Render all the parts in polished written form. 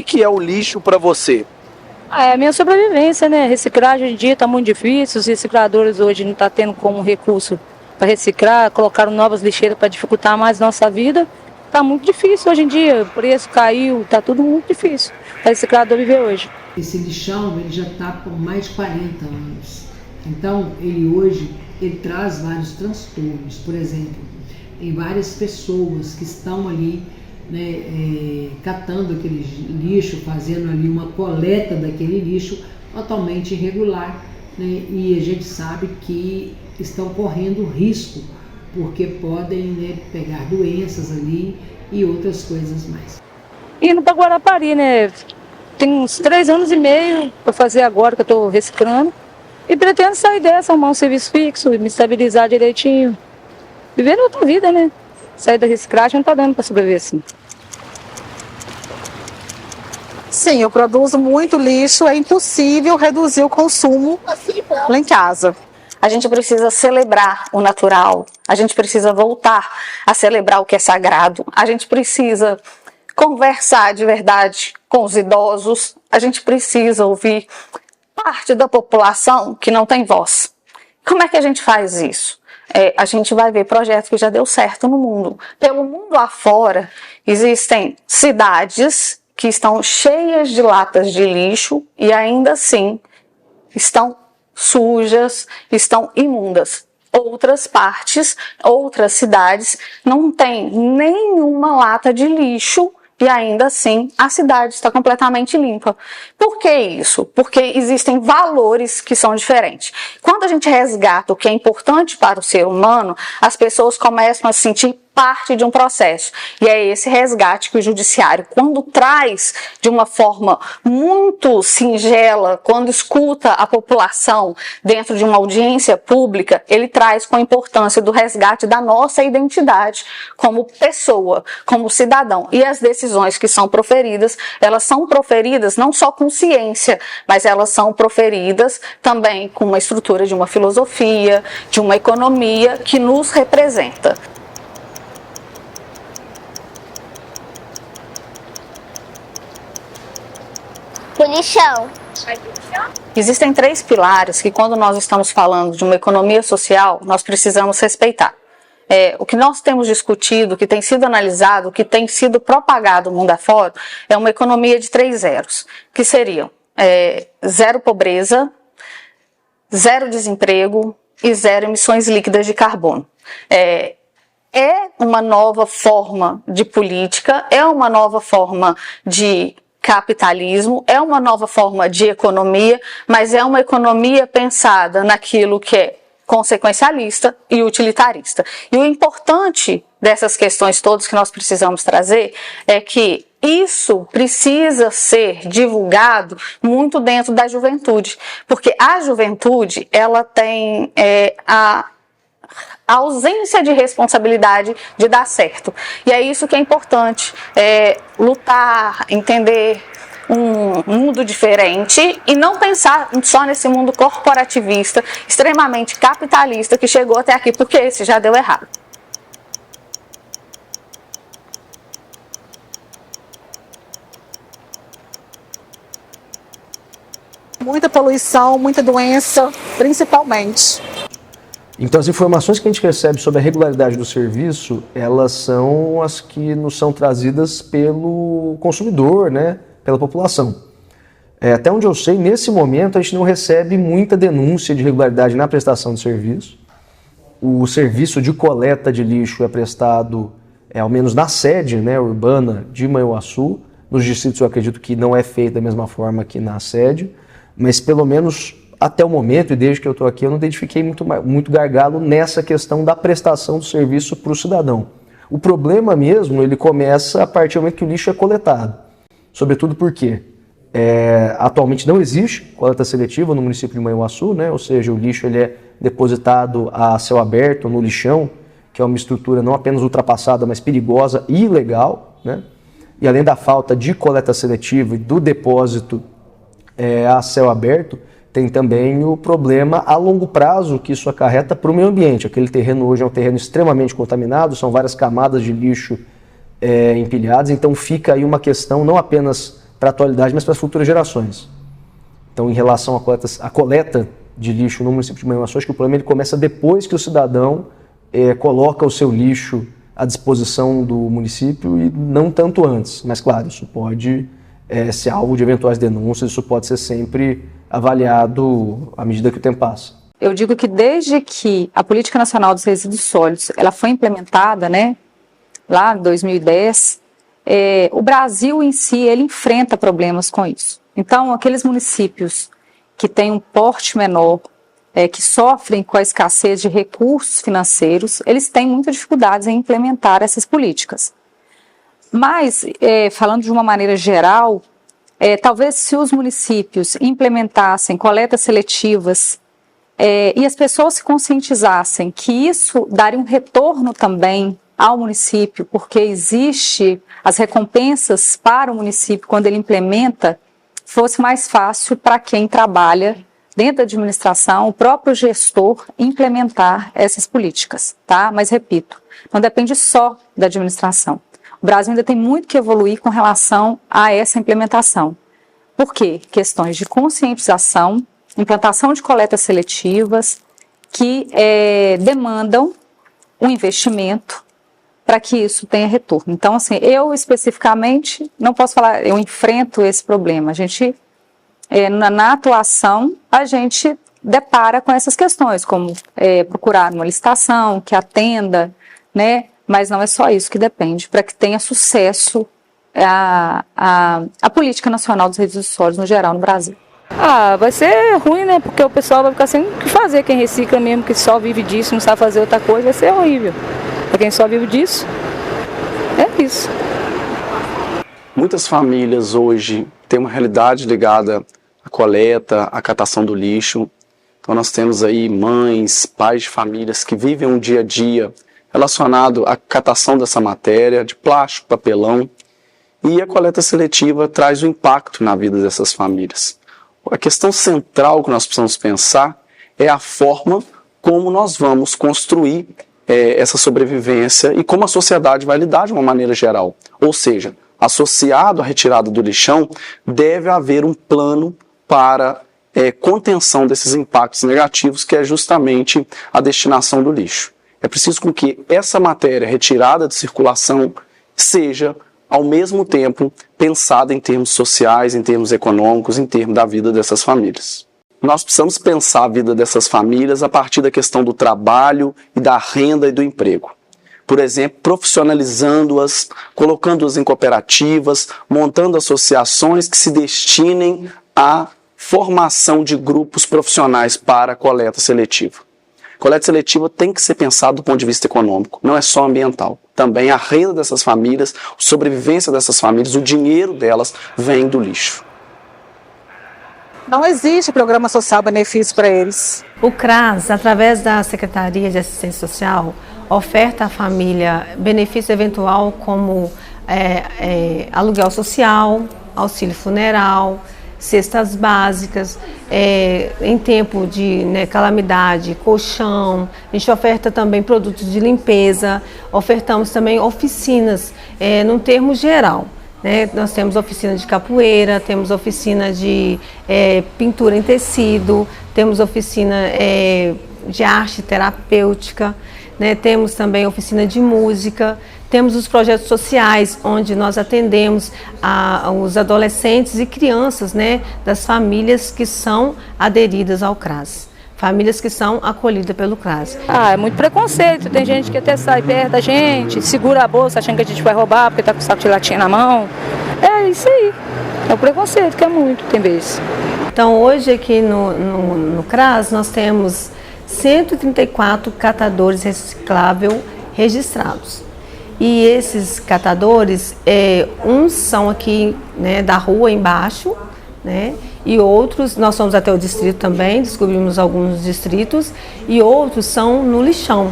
que é o lixo para você? É a minha sobrevivência, né? Reciclagem hoje em dia está muito difícil, os recicladores hoje não estão tendo como recurso para reciclar, colocaram novas lixeiras para dificultar mais nossa vida. Está muito difícil hoje em dia, o preço caiu, está tudo muito difícil para reciclador viver hoje. Esse lixão ele já está por mais de 40 anos, então ele traz vários transtornos. Por exemplo, tem várias pessoas que estão ali, né, catando aquele lixo, fazendo ali uma coleta daquele lixo totalmente irregular, né, e a gente sabe que estão correndo risco, porque podem, né, pegar doenças ali e outras coisas mais. Indo para Guarapari, né? Tem uns 3 anos e meio para fazer agora que eu estou reciclando e pretendo sair dessa, arrumar um serviço fixo, me estabilizar direitinho, viver outra vida, né? Sair da reciclagem não está dando para sobreviver assim. Sim, eu produzo muito lixo, é impossível reduzir o consumo lá em casa. A gente precisa celebrar o natural, a gente precisa voltar a celebrar o que é sagrado, a gente precisa conversar de verdade com os idosos, a gente precisa ouvir parte da população que não tem voz. Como é que a gente faz isso? A gente vai ver projetos que já deu certo no mundo. Pelo mundo afora, existem cidades que estão cheias de latas de lixo e ainda assim estão sujas, estão imundas. Outras partes, outras cidades não têm nenhuma lata de lixo e ainda assim a cidade está completamente limpa. Por que isso? Porque existem valores que são diferentes. Quando a gente resgata o que é importante para o ser humano, as pessoas começam a se sentir parte de um processo. E é esse resgate que o judiciário, quando traz de uma forma muito singela, quando escuta a população dentro de uma audiência pública, ele traz com a importância do resgate da nossa identidade como pessoa, como cidadão. E as decisões que são proferidas, elas são proferidas não só com ciência, mas elas são proferidas também com uma estrutura de uma filosofia, de uma economia que nos representa. O lixão. Existem 3 pilares que, quando nós estamos falando de uma economia social, nós precisamos respeitar. O que nós temos discutido, que tem sido analisado, que tem sido propagado mundo afora, é uma economia de 3 zeros, que seriam zero pobreza, zero desemprego e zero emissões líquidas de carbono. É uma nova forma de política, é uma nova forma de capitalismo, é uma nova forma de economia, mas é uma economia pensada naquilo que é consequencialista e utilitarista. E o importante dessas questões todas que nós precisamos trazer é que isso precisa ser divulgado muito dentro da juventude, porque a juventude, ela tem a ausência de responsabilidade de dar certo. E é isso que é importante, lutar, entender um mundo diferente e não pensar só nesse mundo corporativista, extremamente capitalista que chegou até aqui, porque esse já deu errado. Muita poluição, muita doença, principalmente. Então as informações que a gente recebe sobre a regularidade do serviço, elas são as que nos são trazidas pelo consumidor, né? Pela população. Até onde eu sei, nesse momento a gente não recebe muita denúncia de irregularidade na prestação de serviço. O serviço de coleta de lixo é prestado, ao menos na sede, né, urbana de Manhuaçu. Nos distritos eu acredito que não é feito da mesma forma que na sede, mas pelo menos até o momento, e desde que eu estou aqui, eu não identifiquei muito gargalo nessa questão da prestação do serviço para o cidadão. O problema mesmo, ele começa a partir do momento que o lixo é coletado. Sobretudo porque atualmente não existe coleta seletiva no município de Manhuaçu, né? Ou seja, o lixo ele é depositado a céu aberto no lixão, que é uma estrutura não apenas ultrapassada, mas perigosa e ilegal, né? E além da falta de coleta seletiva e do depósito a céu aberto, tem também o problema a longo prazo que isso acarreta para o meio ambiente. Aquele terreno hoje é um terreno extremamente contaminado, são várias camadas de lixo empilhadas, então fica aí uma questão não apenas para a atualidade, mas para as futuras gerações. Então, em relação à coleta de lixo no município de Manhuaçu, acho que o problema ele começa depois que o cidadão coloca o seu lixo à disposição do município e não tanto antes. Mas, claro, isso pode ser alvo de eventuais denúncias, isso pode ser sempre avaliado à medida que o tempo passa. Eu digo que desde que a Política Nacional dos Resíduos Sólidos ela foi implementada, né, lá em 2010, o Brasil em si ele enfrenta problemas com isso. Então, aqueles municípios que têm um porte menor, que sofrem com a escassez de recursos financeiros, eles têm muitas dificuldades em implementar essas políticas. Mas, falando de uma maneira geral, talvez se os municípios implementassem coletas seletivas e as pessoas se conscientizassem que isso daria um retorno também ao município, porque existe as recompensas para o município quando ele implementa, fosse mais fácil para quem trabalha dentro da administração, o próprio gestor implementar essas políticas, tá? Mas repito, não depende só da administração. O Brasil ainda tem muito que evoluir com relação a essa implementação. Por quê? Questões de conscientização, implantação de coletas seletivas que demandam um investimento para que isso tenha retorno. Então, assim, eu especificamente não posso falar, eu enfrento esse problema. A gente, na atuação, a gente depara com essas questões, como procurar uma licitação que atenda, né? Mas não é só isso que depende, para que tenha sucesso a Política Nacional dos Resíduos Sólidos no geral no Brasil. Vai ser ruim, né? Porque o pessoal vai ficar sem o que fazer. Quem recicla mesmo, que só vive disso, não sabe fazer outra coisa, vai ser horrível. Para quem só vive disso, é isso. Muitas famílias hoje têm uma realidade ligada à coleta, à catação do lixo. Então nós temos aí mães, pais de famílias que vivem um dia a dia relacionado à catação dessa matéria, de plástico, papelão. E a coleta seletiva traz um impacto na vida dessas famílias. A questão central que nós precisamos pensar é a forma como nós vamos construir essa sobrevivência e como a sociedade vai lidar de uma maneira geral. Ou seja, associado à retirada do lixão, deve haver um plano para contenção desses impactos negativos, que é justamente a destinação do lixo. É preciso com que essa matéria retirada de circulação seja, ao mesmo tempo, pensada em termos sociais, em termos econômicos, em termos da vida dessas famílias. Nós precisamos pensar a vida dessas famílias a partir da questão do trabalho e da renda e do emprego. Por exemplo, profissionalizando-as, colocando-as em cooperativas, montando associações que se destinem à formação de grupos profissionais para a coleta seletiva. Coleta seletiva tem que ser pensada do ponto de vista econômico, não é só ambiental. Também a renda dessas famílias, a sobrevivência dessas famílias, o dinheiro delas vem do lixo. Não existe programa social benefício para eles. O CRAS, através da Secretaria de Assistência Social, oferta à família benefício eventual como aluguel social, auxílio funeral, cestas básicas, em tempo de calamidade, colchão. A gente oferta também produtos de limpeza, ofertamos também oficinas, num termo geral. Nós temos oficina de capoeira, temos oficina de pintura em tecido, temos oficina de arte terapêutica, temos também oficina de música, temos os projetos sociais, onde nós atendemos os adolescentes e crianças das famílias que são aderidas ao CRAS. Famílias que são acolhidas pelo CRAS. É muito preconceito. Tem gente que até sai perto da gente, segura a bolsa achando que a gente vai roubar porque está com o saco de latinha na mão. É isso aí. É o preconceito que é muito, tem vezes. Então hoje aqui no CRAS nós temos 134 catadores reciclável registrados. E esses catadores, uns são aqui da rua embaixo, e outros, nós fomos até o distrito também, descobrimos alguns distritos, e outros são no lixão,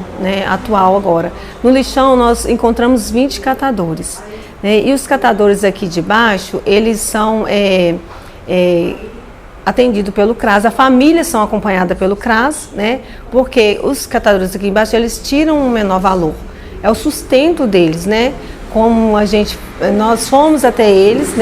atual agora. No lixão nós encontramos 20 catadores, e os catadores aqui de baixo, eles são atendidos pelo CRAS, as famílias são acompanhadas pelo CRAS, porque os catadores aqui embaixo, eles tiram um menor valor, é o sustento deles, como nós fomos até eles,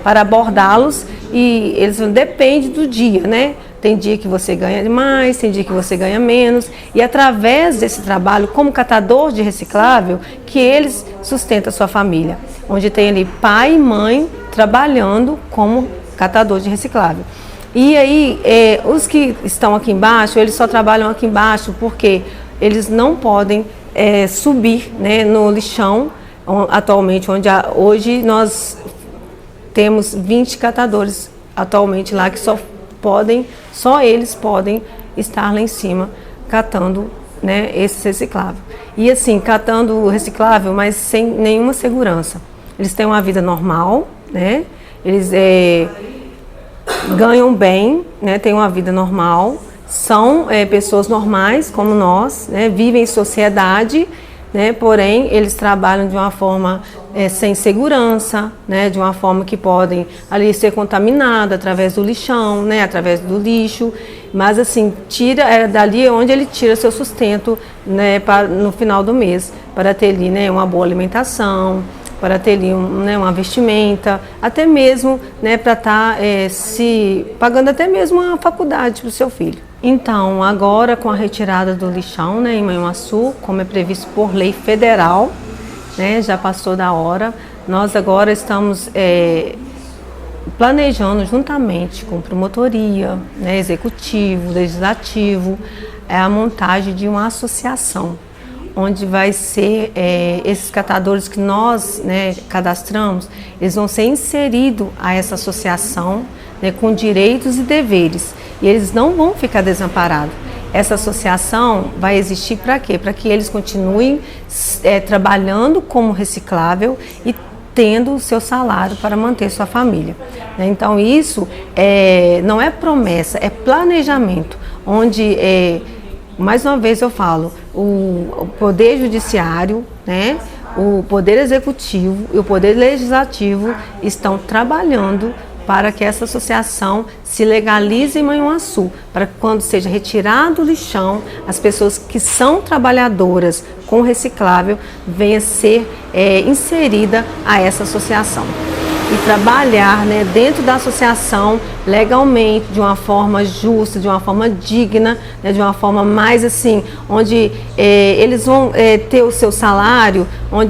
para abordá-los e eles dependem do dia, né? Tem dia que você ganha mais, tem dia que você ganha menos e através desse trabalho como catador de reciclável que eles sustentam a sua família, onde tem ali pai e mãe trabalhando como catador de reciclável. E aí, os que estão aqui embaixo, eles só trabalham aqui embaixo porque eles não podem subir, né, no lixão atualmente, onde hoje nós temos 20 catadores atualmente lá que só eles podem estar lá em cima catando, né, esse reciclável. E assim, catando o reciclável, mas sem nenhuma segurança. Eles têm uma vida normal, né? Eles ganham bem, né? Têm uma vida normal, são pessoas normais como nós, né? Vivem em sociedade, né? Porém, eles trabalham de uma forma sem segurança, né? De uma forma que podem ali ser contaminada através do lixão, né? Através do lixo, mas assim, dali onde ele tira seu sustento, né? No final do mês, para ter ali, né? Uma boa alimentação, para ter ali uma vestimenta, até mesmo, né, para estar pagando até mesmo uma faculdade para o seu filho. Então, agora com a retirada do lixão, né, em Manhuaçu, como é previsto por lei federal, né, já passou da hora, nós agora estamos planejando juntamente com promotoria, né, executivo, legislativo, a montagem de uma associação, onde vai ser esses catadores que nós, né, cadastramos, eles vão ser inseridos a essa associação, né, com direitos e deveres, e eles não vão ficar desamparados. Essa associação vai existir para quê? Para que eles continuem trabalhando como reciclável e tendo o seu salário para manter sua família. Então isso não é promessa, é planejamento, onde mais uma vez eu falo, o Poder Judiciário, né, o Poder Executivo e o Poder Legislativo estão trabalhando para que essa associação se legalize em Manhuaçu, para que quando seja retirado o lixão, as pessoas que são trabalhadoras com reciclável venham ser inserida a essa associação. E trabalhar, né, dentro da associação legalmente, de uma forma justa, de uma forma digna, né, de uma forma mais assim, onde eles vão ter o seu salário,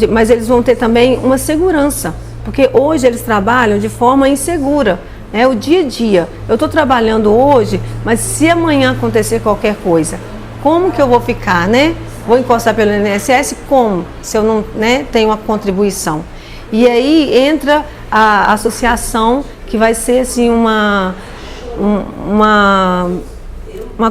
mas eles vão ter também uma segurança, porque hoje eles trabalham de forma insegura, né, o dia a dia. Eu estou trabalhando hoje, mas se amanhã acontecer qualquer coisa, como que eu vou ficar, né? Vou encostar pelo INSS? Como? Se eu não, né, tenho uma contribuição. E aí entra a associação, que vai ser assim uma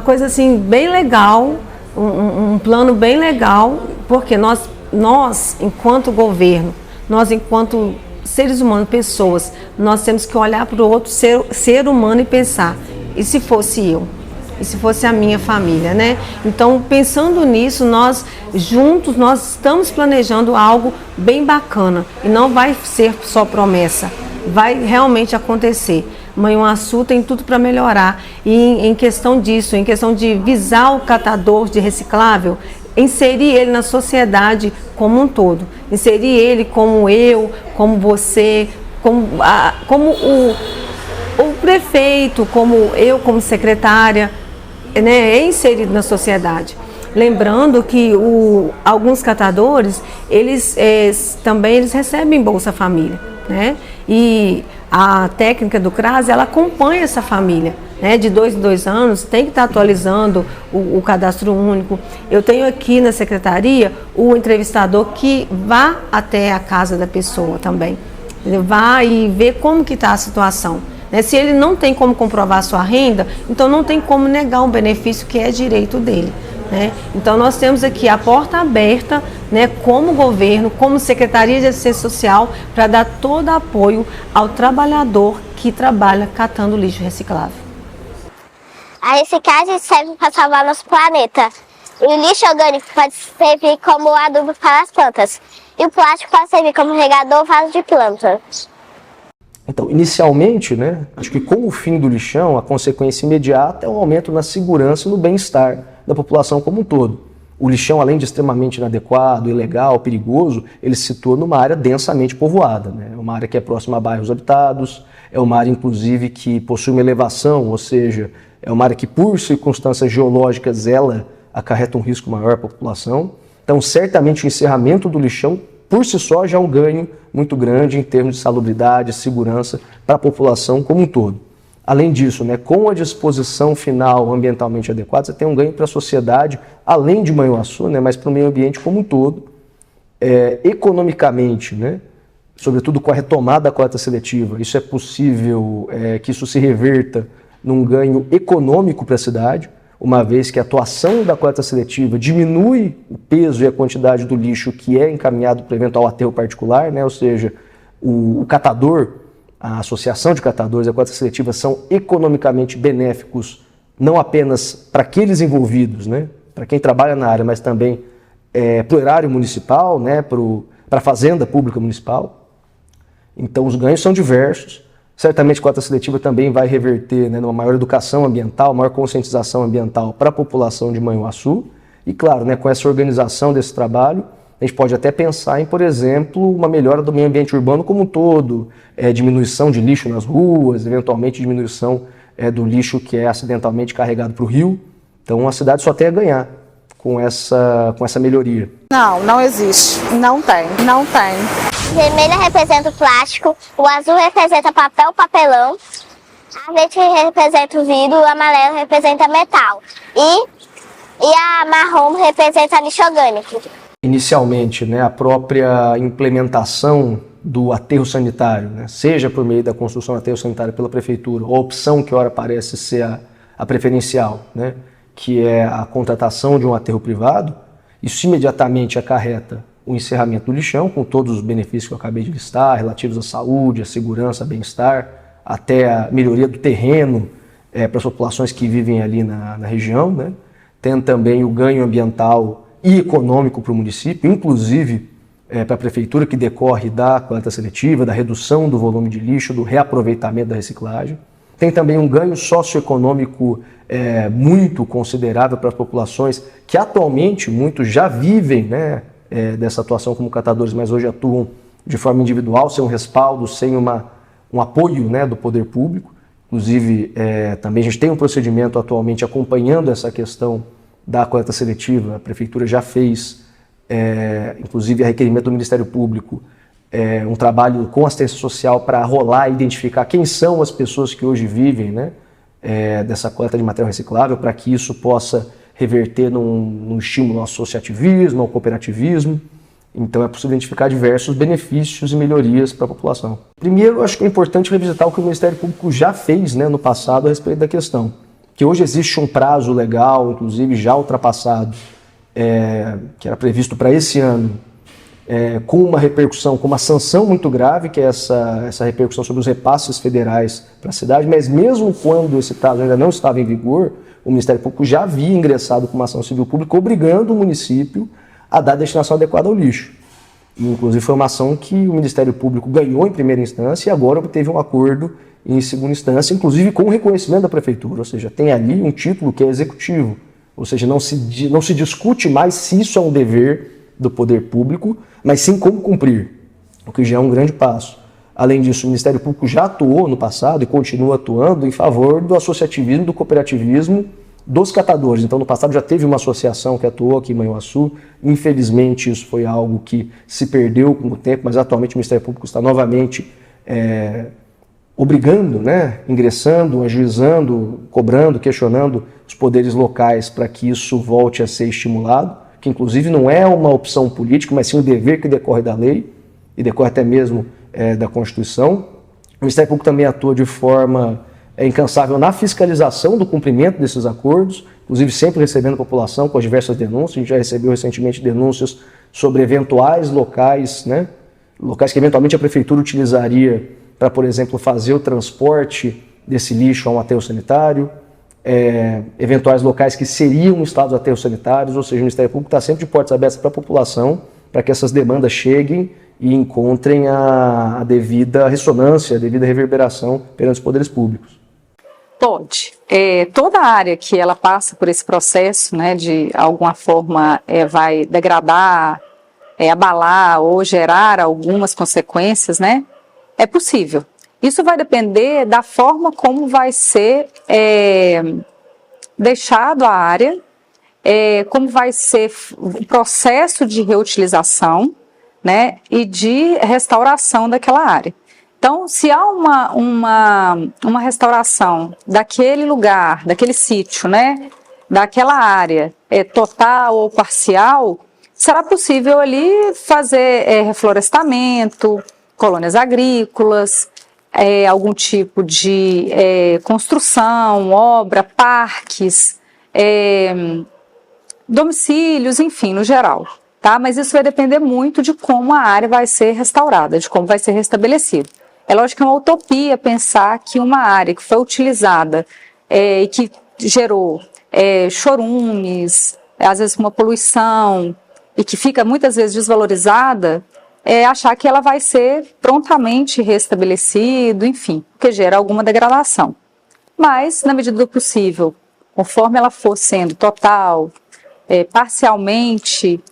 coisa assim bem legal, um plano bem legal, porque nós enquanto governo, nós enquanto seres humanos, pessoas, nós temos que olhar para o outro ser humano e pensar, e se fosse eu? E se fosse a minha família, né? Então, pensando nisso, nós juntos, nós estamos planejando algo bem bacana. E não vai ser só promessa, vai realmente acontecer. Manhuaçu tem tudo para melhorar. E em questão disso, em questão de visar o catador de reciclável, inserir ele na sociedade como um todo. Inserir ele como eu, como você, como o prefeito, como eu, como secretária, né, é inserido na sociedade. Lembrando que alguns catadores, eles recebem Bolsa Família, né? E a técnica do CRAS, ela acompanha essa família, né? De 2 em 2 anos, tem que estar atualizando o cadastro único. Eu tenho aqui na secretaria o entrevistador que vá até a casa da pessoa também. Ele vai e vê como que está a situação. Se ele não tem como comprovar a sua renda, então não tem como negar um benefício que é direito dele, né? Então nós temos aqui a porta aberta, né, como governo, como Secretaria de Assistência Social, para dar todo apoio ao trabalhador que trabalha catando lixo reciclável. A reciclagem serve para salvar nosso planeta. E o lixo orgânico pode servir como adubo para as plantas. E o plástico pode servir como regador ou vaso de plantas. Então, inicialmente, né, acho que com o fim do lixão, a consequência imediata é um aumento na segurança e no bem-estar da população como um todo. O lixão, além de extremamente inadequado, ilegal, perigoso, ele se situa numa área densamente povoada, né, uma área que é próxima a bairros habitados, É uma área, inclusive, que possui uma elevação, ou seja, é uma área que, por circunstâncias geológicas, ela acarreta um risco maior para a população. Então, certamente, o encerramento do lixão, por si só, já é um ganho muito grande em termos de salubridade, segurança para a população como um todo. Além disso, né, com a disposição final ambientalmente adequada, você tem um ganho para a sociedade, além de Manhuaçu, né, mas para o meio ambiente como um todo, economicamente, né, sobretudo com a retomada da coleta seletiva. Isso é possível que isso se reverta num ganho econômico para a cidade, uma vez que a atuação da coleta seletiva diminui o peso e a quantidade do lixo que é encaminhado para eventual aterro particular, né? Ou seja, o catador, a associação de catadores e a coleta seletiva são economicamente benéficos não apenas para aqueles envolvidos, né? Para quem trabalha na área, mas também para o erário municipal, né? Para a fazenda pública municipal. Então os ganhos são diversos. Certamente a coleta seletiva também vai reverter, né, numa maior educação ambiental, maior conscientização ambiental para a população de Manhuaçu. E claro, né, com essa organização desse trabalho, a gente pode até pensar em, por exemplo, uma melhora do meio ambiente urbano como um todo, diminuição de lixo nas ruas, eventualmente diminuição do lixo que é acidentalmente carregado para o rio. Então a cidade só tem a ganhar com essa melhoria. Não, não existe. Não tem. O vermelho representa o plástico, o azul representa papel, papelão, a verde representa o vidro, o amarelo representa metal e a marrom representa lixo orgânico. Inicialmente, né, a própria implementação do aterro sanitário, né, seja por meio da construção do aterro sanitário pela prefeitura, ou a opção que ora parece ser a preferencial, né, que é a contratação de um aterro privado, isso imediatamente acarreta o encerramento do lixão, com todos os benefícios que eu acabei de listar, relativos à saúde, à segurança, ao bem-estar, até a melhoria do terreno para as populações que vivem ali na região, né? Tem também o ganho ambiental e econômico para o município, inclusive para a prefeitura, que decorre da coleta seletiva, da redução do volume de lixo, do reaproveitamento da reciclagem. Tem também um ganho socioeconômico muito considerável para as populações que atualmente muitos já vivem, né, dessa atuação como catadores, mas hoje atuam de forma individual, sem um respaldo, sem um apoio, né, do poder público. Inclusive, também a gente tem um procedimento atualmente acompanhando essa questão da coleta seletiva. A prefeitura já fez, inclusive a requerimento do Ministério Público, um trabalho com assistência social para rolar e identificar quem são as pessoas que hoje vivem, né, dessa coleta de material reciclável, para que isso possa reverter num estímulo ao associativismo, ao cooperativismo. Então é possível identificar diversos benefícios e melhorias para a população. Primeiro, acho que é importante revisitar o que o Ministério Público já fez, né, no passado a respeito da questão. Que hoje existe um prazo legal, inclusive já ultrapassado, que era previsto para esse ano, com uma repercussão, com uma sanção muito grave, que é essa repercussão sobre os repasses federais para a cidade, mas mesmo quando esse prazo ainda não estava em vigor, o Ministério Público já havia ingressado com uma ação civil pública obrigando o município a dar a destinação adequada ao lixo. E, inclusive, foi uma ação que o Ministério Público ganhou em primeira instância e agora obteve um acordo em segunda instância, inclusive com o reconhecimento da prefeitura, ou seja, tem ali um título que é executivo, ou seja, não se discute mais se isso é um dever do poder público, mas sim como cumprir, o que já é um grande passo. Além disso, o Ministério Público já atuou no passado e continua atuando em favor do associativismo, do cooperativismo dos catadores. Então, no passado já teve uma associação que atuou aqui em Manhuaçu. Infelizmente, isso foi algo que se perdeu com o tempo, mas atualmente o Ministério Público está novamente obrigando, né, ingressando, ajuizando, cobrando, questionando os poderes locais para que isso volte a ser estimulado, que inclusive não é uma opção política, mas sim um dever que decorre da lei e decorre até mesmo da Constituição. O Ministério Público também atua de forma incansável na fiscalização do cumprimento desses acordos, inclusive sempre recebendo a população com as diversas denúncias. A gente já recebeu recentemente denúncias sobre eventuais locais, né, locais que eventualmente a prefeitura utilizaria para, por exemplo, fazer o transporte desse lixo a um aterro sanitário, eventuais locais que seriam estados de aterros sanitários, ou seja, o Ministério Público está sempre de portas abertas para a população, para que essas demandas cheguem e encontrem a devida ressonância, a devida reverberação perante os poderes públicos. Pode. Toda área que ela passa por esse processo, né, de alguma forma vai degradar, abalar ou gerar algumas consequências, né, é possível. Isso vai depender da forma como vai ser deixado a área, como vai ser o processo de reutilização, né, e de restauração daquela área. Então, se há uma restauração daquele lugar, daquele sítio, né, daquela área, total ou parcial, será possível ali fazer reflorestamento, colônias agrícolas, algum tipo de construção, obra, parques, domicílios, enfim, no geral. Tá? Mas isso vai depender muito de como a área vai ser restaurada, de como vai ser restabelecido. É lógico que é uma utopia pensar que uma área que foi utilizada e que gerou chorumes, às vezes uma poluição, e que fica muitas vezes desvalorizada, achar que ela vai ser prontamente restabelecida, enfim, porque gera alguma degradação. Mas, na medida do possível, conforme ela for sendo total, parcialmente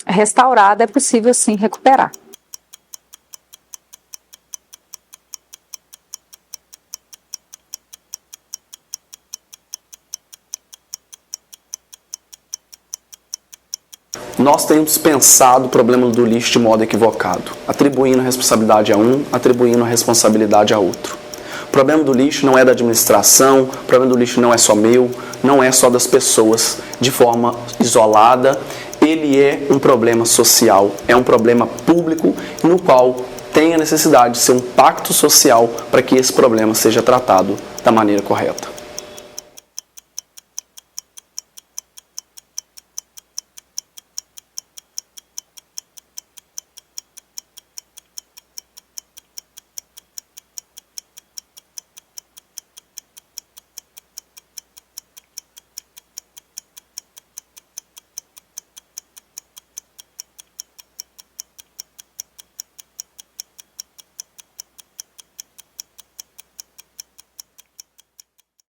restaurada, é possível sim recuperar. Nós temos pensado o problema do lixo de modo equivocado, atribuindo a responsabilidade a um, atribuindo a responsabilidade a outro. O problema do lixo não é da administração, o problema do lixo não é só meu, não é só das pessoas de forma isolada. Ele é um problema social, é um problema público no qual tem a necessidade de ser um pacto social para que esse problema seja tratado da maneira correta.